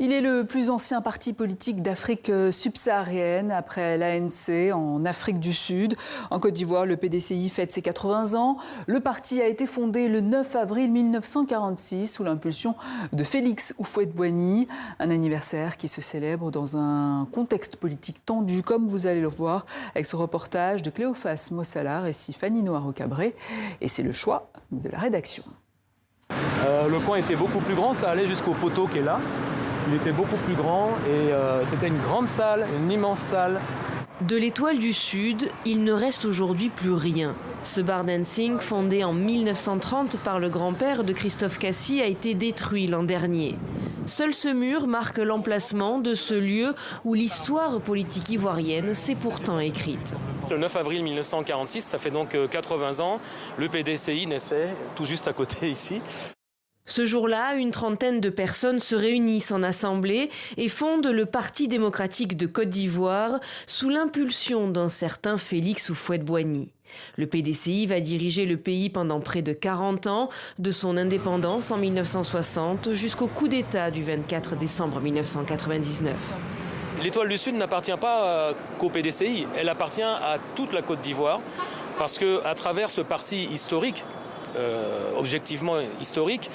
Il est le plus ancien parti politique d'Afrique subsaharienne après l'ANC en Afrique du Sud. En Côte d'Ivoire, le PDCI fête ses 80 ans. Le parti a été fondé le 9 avril 1946 sous l'impulsion de Félix Houphouët-Boigny. Un anniversaire qui se célèbre dans un contexte politique tendu, comme vous allez le voir avec ce reportage de Cléophas Mossalar et Fanny Noiro-Cabré. Et c'est le choix de la rédaction. Le coin était beaucoup plus grand, ça allait jusqu'au poteau qui est là. Il était beaucoup plus grand et c'était une grande salle, une immense salle. De l'Étoile du Sud, il ne reste aujourd'hui plus rien. Ce bar dancing, fondé en 1930 par le grand-père de Christophe Cassi, a été détruit l'an dernier. Seul ce mur marque l'emplacement de ce lieu où l'histoire politique ivoirienne s'est pourtant écrite. Le 9 avril 1946, ça fait donc 80 ans, le PDCI naissait tout juste à côté ici. Ce jour-là, une trentaine de personnes se réunissent en assemblée et fondent le Parti démocratique de Côte d'Ivoire sous l'impulsion d'un certain Félix Houphouët-Boigny. Le PDCI va diriger le pays pendant près de 40 ans, de son indépendance en 1960 jusqu'au coup d'État du 24 décembre 1999. L'Étoile du Sud n'appartient pas qu'au PDCI, elle appartient à toute la Côte d'Ivoire parce qu'à travers ce parti historique, objectivement historique,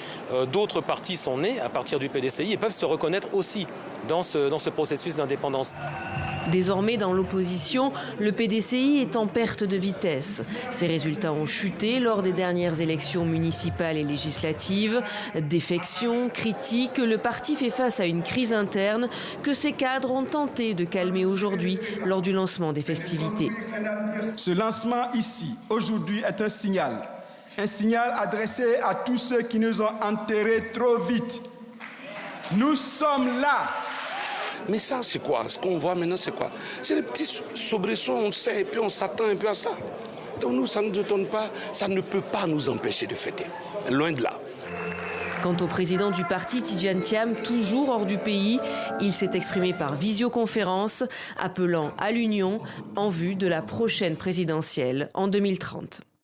d'autres partis sont nés à partir du PDCI et peuvent se reconnaître aussi dans ce processus d'indépendance. Désormais dans l'opposition, le PDCI est en perte de vitesse. Ses résultats ont chuté lors des dernières élections municipales et législatives. Défections, critiques, le parti fait face à une crise interne que ses cadres ont tenté de calmer aujourd'hui lors du lancement des festivités. Ce lancement ici, aujourd'hui, est un signal. Un signal adressé à tous ceux qui nous ont enterrés trop vite. Nous sommes là. Mais ça, c'est quoi? Ce qu'on voit maintenant, c'est quoi? C'est des petits soubresauts, on sait, et puis on s'attend un peu à ça. Donc nous, ça ne nous étonne pas, ça ne peut pas nous empêcher de fêter. Loin de là. Quant au président du parti, Tidjane Thiam, toujours hors du pays, il s'est exprimé par visioconférence, appelant à l'union en vue de la prochaine présidentielle en 2030.